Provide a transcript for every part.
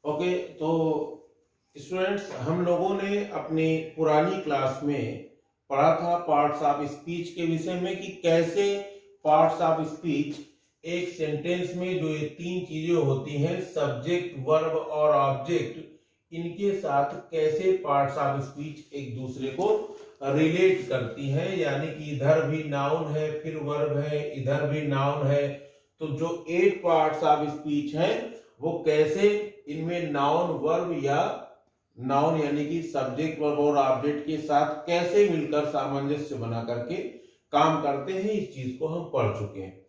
Okay, तो students, हम लोगों ने अपनी पुरानी क्लास में पढ़ा था पार्ट्स ऑफ स्पीच के विषय में कि कैसे पार्ट्स ऑफ स्पीच एक सेंटेंस में जो ये तीन चीजें होती हैं, सब्जेक्ट, वर्ब और ऑब्जेक्ट, इनके साथ कैसे पार्ट्स ऑफ स्पीच एक दूसरे को रिलेट करती हैं। यानी कि इधर भी नाउन है, फिर वर्ब है, इधर भी नाउन है। तो जो 8 पार्ट्स ऑफ स्पीच हैं वो कैसे इनमें नाउन, वर्ब या नाउन यानी कि सब्जेक्ट, वर्ब और ऑब्जेक्ट के साथ कैसे मिलकर सामंजस्य बना करके काम करते हैं, इस चीज को हम पढ़ चुके हैं।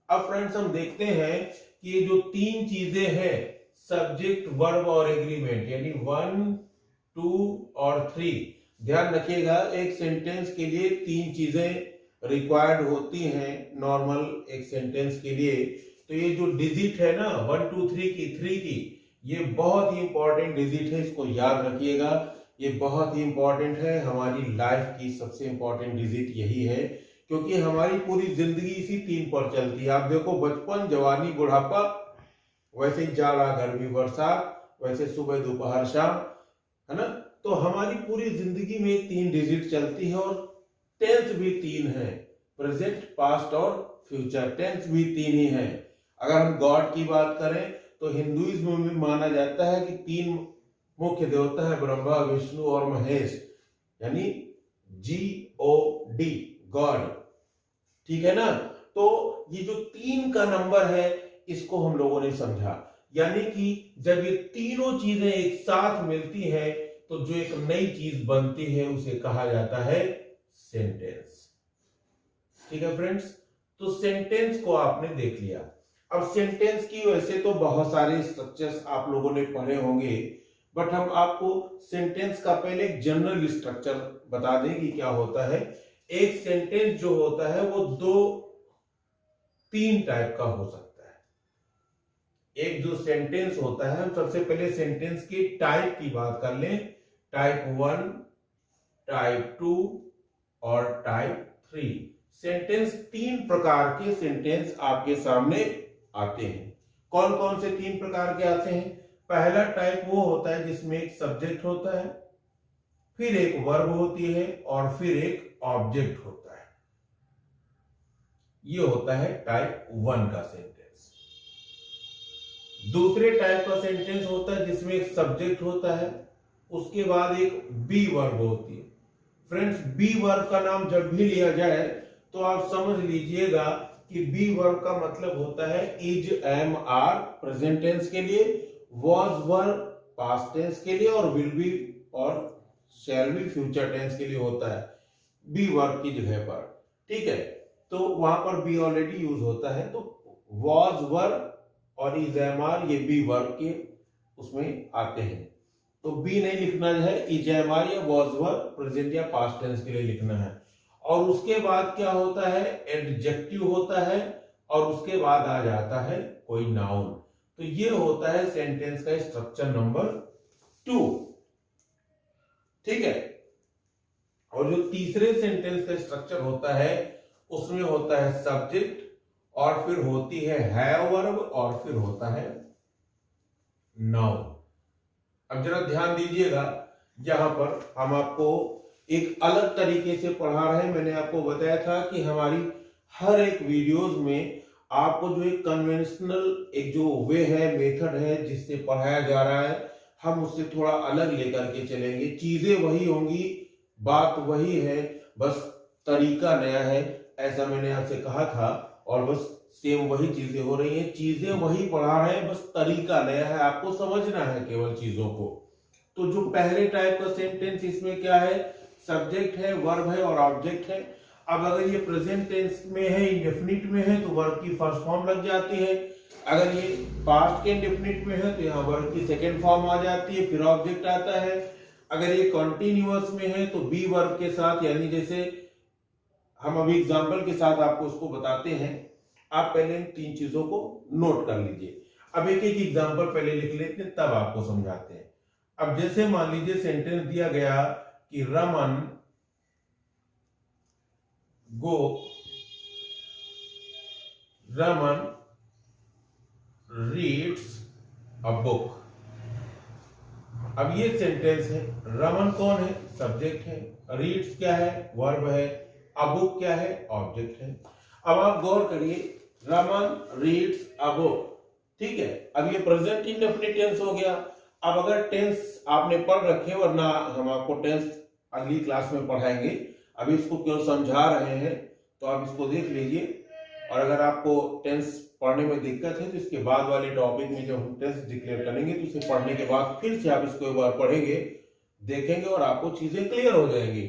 अब फ्रेंड्स, हम देखते हैं कि ये जो तीन चीजें हैं, सब्जेक्ट, वर्ब और एग्रीमेंट, यानी 1, 2 और 3, ध्यान रखिएगा एक सेंटेंस के लिए तीन चीजें रिक्वायर्ड होती हैं नॉर्मल एक सेंटेंस के लिए। तो ये जो डिजिट है ना 1, 2, 3 की, ये बहुत ही इंपॉर्टेंट डिजिट है, इसको याद रखिएगा। ये बहुत ही इंपॉर्टेंट है, हमारी लाइफ की सबसे इंपॉर्टेंट डिजिट यही है, क्योंकि हमारी पूरी जिंदगी इसी तीन पर चलती है। आप देखो, बचपन, जवानी, बुढ़ापा, वैसे ही जाड़ा, गर्मी, बरसात, वैसे सुबह, दोपहर, शाम, है ना। तो हमारी पूरी जिंदगी में तीन डिजिट चलती है और टेंस भी तीन है, प्रेजेंट, पास्ट और फ्यूचर, टेंस भी तीन ही है। अगर हम गॉड की बात करें तो हिंदुइज्म में माना जाता है कि तीन मुख्य देवता है, ब्रह्मा, विष्णु और महेश, यानी GOD, गॉड। ठीक है ना। तो ये जो तीन का नंबर है, इसको हम लोगों ने समझा, यानी कि जब ये तीनों चीजें एक साथ मिलती हैं तो जो एक नई चीज बनती है उसे कहा जाता है सेंटेंस। ठीक है फ्रेंड्स, तो सेंटेंस को आपने देख लिया। अब सेंटेंस की वैसे तो बहुत सारे स्ट्रक्चर्स आप लोगों ने पढ़े होंगे, बट हम आपको सेंटेंस का पहले एक जनरल स्ट्रक्चर बता दें कि क्या होता है। एक सेंटेंस जो होता है वो तीन टाइप का हो सकता है। एक जो सेंटेंस होता है, हम सबसे पहले सेंटेंस के टाइप की बात कर लें। टाइप 1, टाइप 2 और टाइप 3। सेंटेंस, तीन प्रकार के सेंटेंस आपके सामने आते हैं। कौन कौन से तीन प्रकार के आते हैं? पहला टाइप वो होता है जिसमें एक सब्जेक्ट होता है, फिर एक वर्ब होती है और फिर एक ऑब्जेक्ट होता है। ये होता है टाइप 1 का सेंटेंस। दूसरे टाइप का सेंटेंस होता है जिसमें एक सब्जेक्ट होता है, उसके बाद एक बी वर्ब होती है। फ्रेंड्स, बी वर्ब का नाम जब भी लिया जाए तो आप समझ लीजिएगा कि बी वर्ब का मतलब होता है is, am, are present tense के लिए, वॉज वर्ब पास्ट टेंस के लिए, और विल बी और शैल बी फ्यूचर टेंस के लिए होता है बी वर्ब की जगह पर। ठीक है, तो वहां पर बी ऑलरेडी यूज होता है। तो वॉज वर्ब और इज, एम, आर ये बी वर्ब के उसमें आते हैं। तो बी नहीं लिखना है, इज, एम, आर या वॉज वर्ब प्रेजेंट या पास्ट टेंस के लिए लिखना है। और उसके बाद क्या होता है? एडजेक्टिव होता है, और उसके बाद आ जाता है कोई नाउन। तो ये होता है सेंटेंस का स्ट्रक्चर नंबर 2। ठीक है, और जो तीसरे सेंटेंस का स्ट्रक्चर होता है उसमें होता है सब्जेक्ट, और फिर होती है वर्ब, और फिर होता है नाउन। अब जरा ध्यान दीजिएगा, यहां पर हम आपको एक अलग तरीके से पढ़ा रहे हैं। मैंने आपको बताया था कि हमारी हर एक वीडियोस में आपको जो एक कन्वेंशनल एक जो वे है, मेथड है जिससे पढ़ाया जा रहा है, हम उससे थोड़ा अलग लेकर के चलेंगे। चीजें वही होंगी, बात वही है, बस तरीका नया है, ऐसा मैंने आपसे कहा था। और बस सेम वही चीजें हो रही हैं, चीजें वही पढ़ा रहे हैं, बस तरीका नया है, आपको समझना है केवल चीजों को। तो जो पहले टाइप का सेंटेंस, इसमें क्या है? सब्जेक्ट है, वर्ब है और ऑब्जेक्ट है। अब अगर ये प्रेजेंट टेंस में है, इंडेफिनिट में है, तो वर्ब की फर्स्ट फॉर्म लग जाती है। अगर ये पास्ट के इंडेफिनिट में है तो यहाँ वर्ब की सेकेंड फॉर्म आ जाती है, फिर ऑब्जेक्ट आता है। अगर ये कॉन्टिन्यूअस में है तो बी वर्ब के साथ, यानी जैसे हम अभी एग्जाम्पल के साथ आपको उसको बताते हैं, आप पहले इन तीन चीजों को नोट कर लीजिए। अब एक एक एग्जाम्पल पहले लिख लेते हैं, तब आपको समझाते हैं। अब जैसे मान लीजिए सेंटेंस दिया गया कि रमन गो, रमन रीड्स अ बुक। अब ये सेंटेंस है, रमन कौन है? सब्जेक्ट है। रीड्स क्या है? वर्ब है। अ बुक क्या है? ऑब्जेक्ट है। अब आप गौर करिए, रमन रीड्स अ बुक, ठीक है। अब ये प्रेजेंट इंडेफिनिट टेंस हो गया। अब अगर टेंस आपने पढ़ रखे, वरना हम आपको टेंस अगली क्लास में पढ़ाएंगे, अभी इसको केवल समझा रहे हैं, तो आप इसको देख लीजिए। और अगर आपको टेंस पढ़ने में दिक्कत है तो इसके बाद वाले टॉपिक में जब हम टेंस डिक्लेयर करेंगे तो इसे पढ़ने के बाद फिर से आप इसको एक बार पढ़ेंगे, देखेंगे और आपको चीजें क्लियर हो जाएंगी।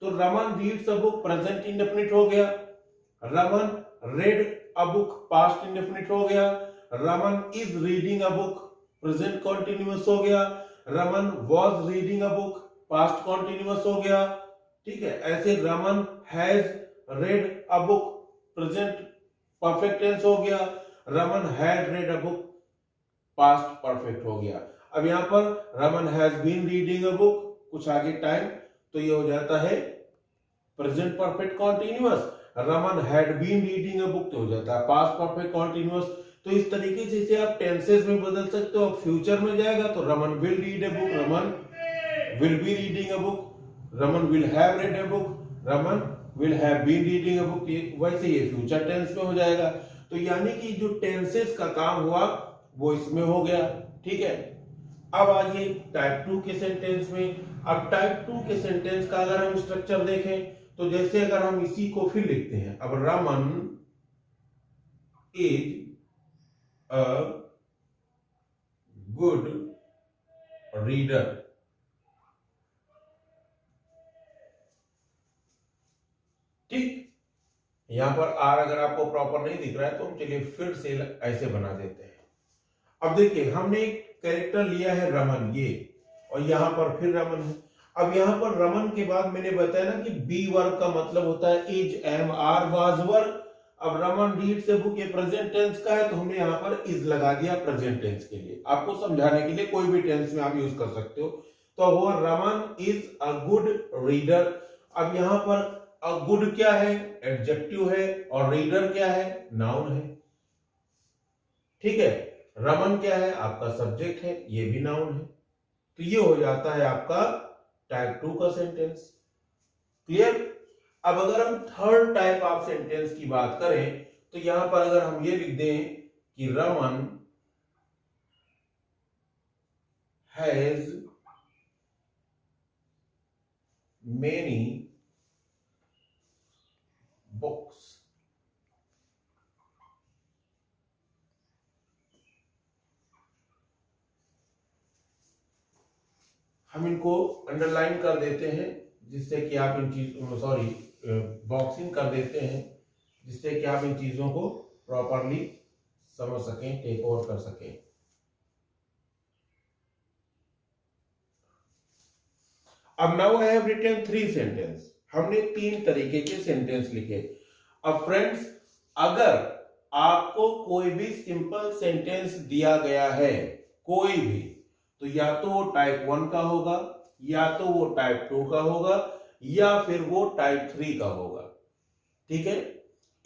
तो Raman reads a book present indefinite हो गया। Raman read a book past indefinite हो गया। Raman is reading a book present continuous हो गया। Raman was reading a book past continuous हो गया, ठीक है। ऐसे Raman has read a book present perfect tense हो गया। Raman had read a book past perfect हो गया। अब यहां पर Raman has been reading a book, कुछ आगे टाइम, तो ये हो जाता है present perfect continuous. Raman had been reading a book तो हो जाता है पास्ट परफेक्ट कॉन्टिन्यूअस। तो इस तरीके से इसे आप टेंसेस में बदल सकते हो। अब फ्यूचर में जाएगा तो Raman will read a book, Raman will be reading a book, Raman will have read a book, Raman will have been reading a book. वैसे ये फ्यूचर टेंस में हो जाएगा। तो यानी कि जो टेंसेस का काम हुआ वो इसमें हो गया, ठीक है। अब आइए टाइप 2 के सेंटेंस में। अब टाइप 2 के सेंटेंस का अगर हम स्ट्रक्चर देखें तो जैसे अगर हम इसी को फिर लिखते हैं, अब Raman is a good reader, ठीक। यहां पर आर अगर आपको प्रॉपर नहीं दिख रहा है तो हम चलिए फिर से ऐसे बना देते हैं। अब देखिए, हमने एक कैरेक्टर लिया है रमन, ये, और यहां पर फिर रमन है। अब यहां पर रमन के बाद मैंने बताया ना कि बी वर्ब का मतलब होता है is, am, are, was verb. अब रमन रीड्स अ बुक ये प्रेजेंट टेंस का है, तो हमने यहां पर इज लगा दिया प्रेजेंट टेंस के लिए। आपको समझाने के लिए कोई भी टेंस में आप यूज कर सकते हो। तो हुआ Raman is a good reader. अब यहां पर अ गुड क्या है? एडजेक्टिव है, और रीडर क्या है? नाउन है, ठीक है। रमन क्या है? आपका सब्जेक्ट है, ये भी नाउन है। तो ये हो जाता है आपका टाइप 2 का सेंटेंस। क्लियर? अब अगर हम थर्ड टाइप ऑफ सेंटेंस की बात करें तो यहां पर अगर हम ये लिख दें कि रमन हैज मेनी बुक्स, हम इनको अंडरलाइन कर देते हैं जिससे कि आप इन चीजों, सॉरी बॉक्सिंग कर देते हैं जिससे कि आप इन चीजों को प्रॉपरली समझ सकें, टेक ओवर कर सकें। अब now I have written 3 sentence, हमने 3 तरीके के सेंटेंस लिखे। अब फ्रेंड्स, अगर आपको कोई भी सिंपल सेंटेंस दिया गया है, कोई भी, तो या तो वो टाइप 1 का होगा, या तो वो टाइप 2 का होगा, या फिर वो टाइप 3 का होगा, ठीक है।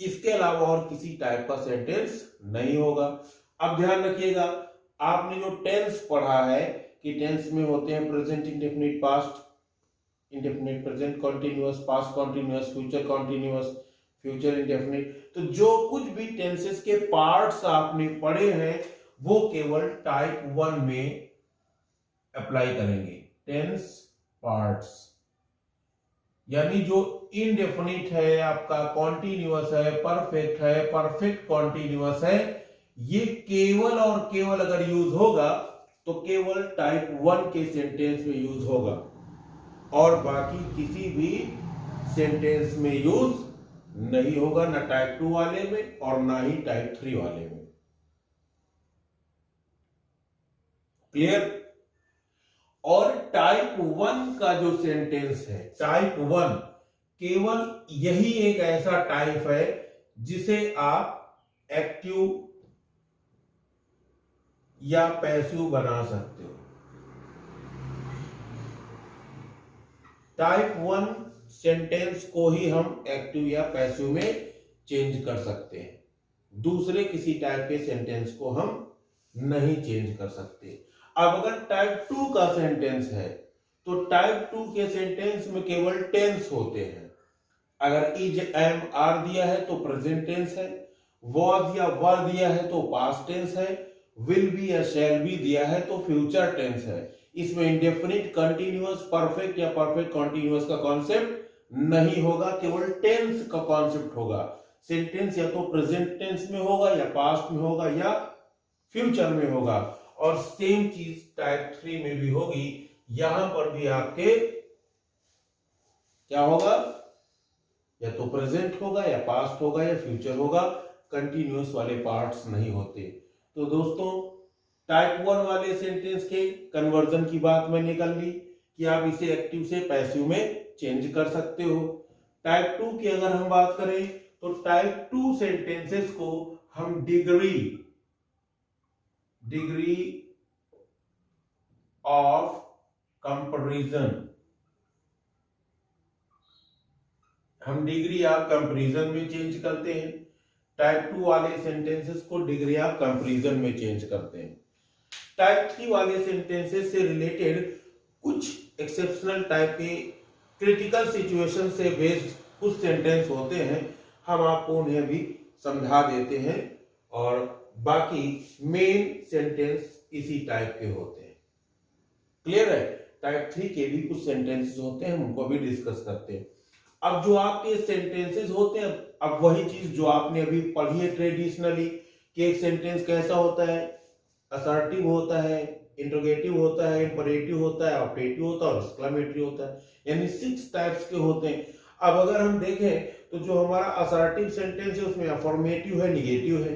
इसके अलावा और किसी टाइप का सेंटेंस नहीं होगा। अब ध्यान रखिएगा, आपने जो टेंस पढ़ा है कि टेंस में होते हैं present indefinite, past indefinite, present continuous, past continuous, future continuous, future indefinite. तो जो कुछ भी टेंसेस के पार्ट्स आपने पढ़े हैं वो केवल टाइप 1 में अप्लाई करेंगे। टेंस पार्ट्स यानी जो इनडेफिनिट है, आपका कॉन्टिन्यूअस है, परफेक्ट है, परफेक्ट कॉन्टिन्यूअस है, ये केवल और केवल अगर यूज होगा तो केवल टाइप 1 के सेंटेंस में यूज होगा, और बाकी किसी भी सेंटेंस में यूज नहीं होगा, ना टाइप 2 वाले में और ना ही टाइप 3 वाले में। क्लियर? और टाइप 1 का जो सेंटेंस है, टाइप 1 केवल यही एक ऐसा टाइप है जिसे आप एक्टिव या पैसिव बना सकते हो। टाइप 1 सेंटेंस को ही हम एक्टिव या पैसिव में चेंज कर सकते हैं, दूसरे किसी टाइप के सेंटेंस को हम नहीं चेंज कर सकते। अब अगर टाइप 2 का सेंटेंस है तो टाइप 2 के सेंटेंस में केवल टेंस होते हैं। अगर इज, एम, आर दिया है तो प्रेजेंट टेंस है, वॉज या वर दिया है तो पास्ट टेंस है, विल बी या शैल बी दिया है तो फ्यूचर टेंस है। इसमें इंडेफिनिट, कंटिन्यूअस, परफेक्ट या परफेक्ट कंटिन्यूअस का कॉन्सेप्ट नहीं होगा, केवल टेंस का कॉन्सेप्ट होगा। सेंटेंस या तो प्रेजेंट टेंस में होगा या पास्ट में होगा या फ्यूचर में होगा। और सेम चीज टाइप 3 में भी होगी। यहां पर भी आपके क्या होगा, या तो प्रेजेंट होगा या पास्ट होगा या फ्यूचर होगा, कंटिन्यूअस वाले पार्ट्स नहीं होते। तो दोस्तों टाइप 1 वाले सेंटेंस के कन्वर्जन की बात मैंने कर ली कि आप इसे एक्टिव से पैसिव में चेंज कर सकते हो। टाइप 2 की अगर हम बात करें तो टाइप 2 सेंटेंसेस को हम डिग्री ऑफ कंपैरिजन, हम डिग्री ऑफ कंपैरिजन में चेंज करते हैं। टाइप 2 वाले सेंटेंसेस को डिग्री ऑफ कंपैरिजन में चेंज करते हैं। टाइप 3 वाले सेंटेंसेस से रिलेटेड कुछ एक्सेप्शनल टाइप के क्रिटिकल सिचुएशन से बेस्ड कुछ सेंटेंस होते हैं, हम आपको उन्हें भी समझा देते हैं। और बाकी मेन सेंटेंस इसी टाइप के होते हैं। क्लियर है? टाइप 3 के भी कुछ सेंटेंसेस होते हैं, हम उनको भी डिस्कस करते हैं। अब जो आपके सेंटेंसेस होते हैं, अब वही चीज जो आपने अभी पढ़ी है ट्रेडिशनली कि एक सेंटेंस कैसा होता है, असर्टिव होता है, इंट्रोगेटिव होता है, इंपरेटिव होता है, ऑप्टेटिव होता है और एक्सक्लेमेटरी होता है, यानी 6 टाइप्स के होते हैं। अब अगर हम देखें तो जो हमारा असर्टिव सेंटेंस है उसमें अफर्मेटिव है, निगेटिव है,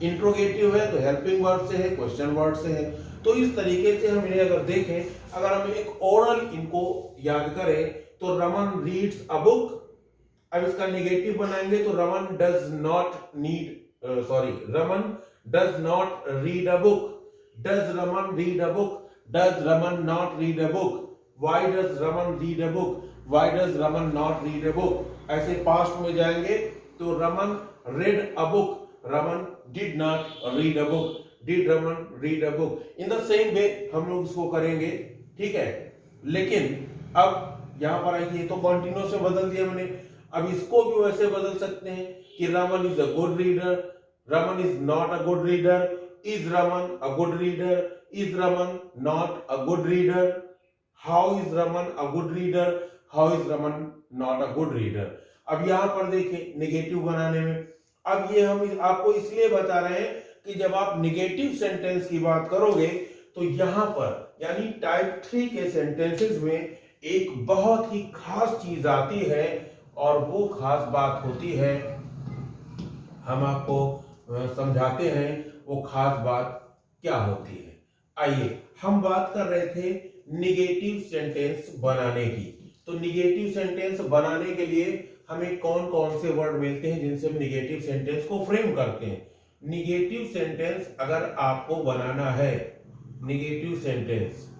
इंट्रोगेटिव है तो हेल्पिंग वर्ड से है, क्वेश्चन वर्ड से है। तो इस तरीके से हम इन्हें अगर देखें, अगर हम एक ओरल इनको याद करें तो रमन रीड्स अ बुक। अब इसका नेगेटिव बनाएंगे तो Raman does not read a book. Does Raman read a book? Does Raman not read a book? Why does Raman read a book? Why does Raman not read a book? ऐसे पास्ट में जाएंगे तो Raman read a book, Raman did not read a book, did Raman read a book। In the same way हम लोग इसको करेंगे, ठीक है। लेकिन अब यहां पर आइए, तो कॉन्टिन्यूस से बदल दिया मैंने, अब इसको भी वैसे बदल सकते हैं कि Raman is a good reader, Raman is not a good reader, is Raman a good reader, is Raman not a good reader, how is Raman a good reader, how is Raman not a good reader. अब यहां पर देखिए निगेटिव बनाने में, अब ये हम आपको इसलिए बता रहे हैं कि जब आप निगेटिव सेंटेंस की बात करोगे तो यहां पर यानी टाइप 3 के सेंटेंसेस में एक बहुत ही खास चीज आती है, और वो खास बात होती है, हम आपको समझाते हैं वो खास बात क्या होती है। आइए, हम बात कर रहे थे निगेटिव सेंटेंस बनाने की। तो निगेटिव सेंटेंस बनाने के लिए हमें कौन कौन से वर्ड मिलते हैं जिनसे हम निगेटिव सेंटेंस को फ्रेम करते हैं। निगेटिव सेंटेंस अगर आपको बनाना है, निगेटिव सेंटेंस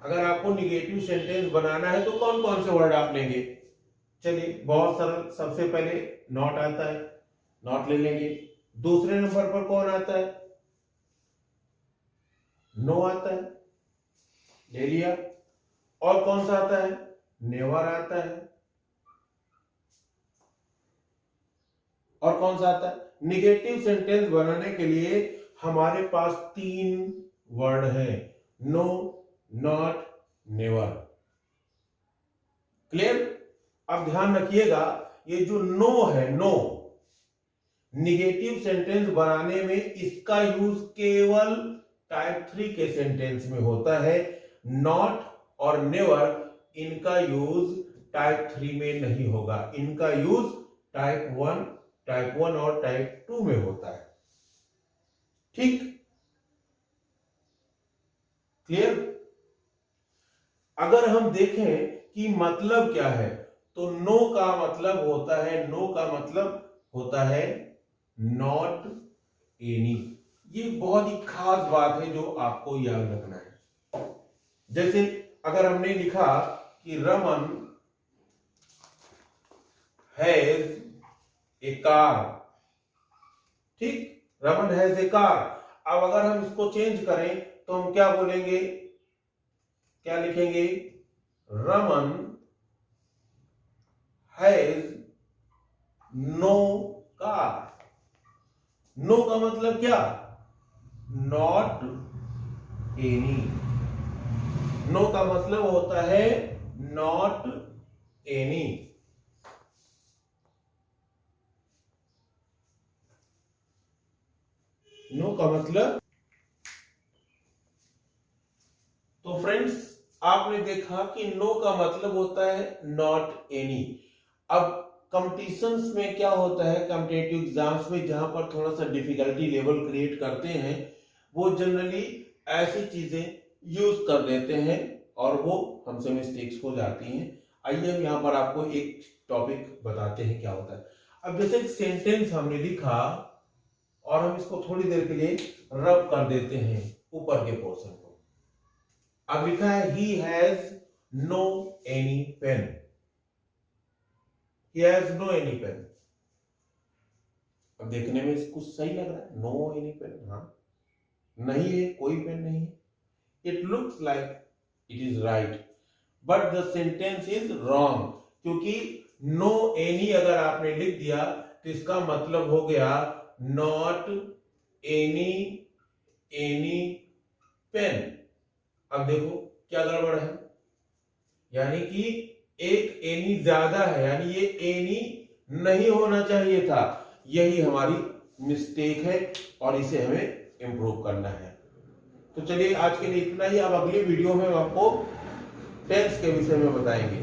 अगर आपको निगेटिव सेंटेंस बनाना है तो कौन कौन से वर्ड आप लेंगे? चलिए बहुत सरल, सबसे पहले नॉट आता है, नॉट ले लेंगे। दूसरे नंबर पर कौन आता है? नो आता है, ले लिया। और कौन सा आता है? नेवर आता है। और कौन सा आता है? निगेटिव सेंटेंस बनाने के लिए हमारे पास 3 वर्ड हैं, नो, नॉट, नेवर। क्लियर? अब ध्यान रखिएगा, ये जो नो है, नो निगेटिव सेंटेंस बनाने में इसका यूज केवल टाइप 3 के सेंटेंस में होता है। नॉट और नेवर इनका यूज टाइप 3 में नहीं होगा, इनका यूज टाइप 1 और टाइप 2 में होता है। ठीक? क्लियर? अगर हम देखें कि मतलब क्या है, तो नो का मतलब होता है नॉट एनी। ये बहुत ही खास बात है जो आपको याद रखना है। जैसे अगर हमने लिखा कि रमन हैज ए कार, ठीक, रमन हैज ए कार। अब अगर हम इसको चेंज करें तो तो हम क्या बोलेंगे, क्या लिखेंगे, Raman has no car. No का मतलब क्या, नॉट एनी। नो का मतलब होता है नॉट एनी। नो का मतलब। तो फ्रेंड्स आपने देखा कि नो का मतलब होता है नॉट एनी। अब कॉम्पिटिशन्स में क्या होता है, कॉम्पिटिटिव एग्जाम्स में जहां पर थोड़ा सा डिफिकल्टी लेवल क्रिएट करते हैं, वो जनरली ऐसी चीजें यूज कर देते हैं और वो हमसे मिस्टेक्स हो जाती हैं। आइए हम यहाँ पर आपको एक टॉपिक बताते हैं क्या होता है। अब जैसे एक सेंटेंस हमने लिखा और हम इसको थोड़ी देर के लिए रब कर देते हैं ऊपर के पोर्शन को। अब लिखा है he has no any pen, he has no any pen। अब देखने में कुछ सही लग रहा है, no any pen, हाँ नहीं है, कोई पेन नहीं है। It looks like it is right, but the sentence is wrong, क्योंकि no any अगर आपने लिख दिया तो इसका मतलब हो गया not any pen। अब देखो क्या गड़बड़ है, यानी कि एक एनी ज्यादा है, यानी ये एनी नहीं होना चाहिए था। यही हमारी मिस्टेक है और इसे हमें इंप्रूव करना है। तो चलिए आज के लिए इतना ही। अब अगली वीडियो में हम आपको टेंस के विषय में बताएंगे।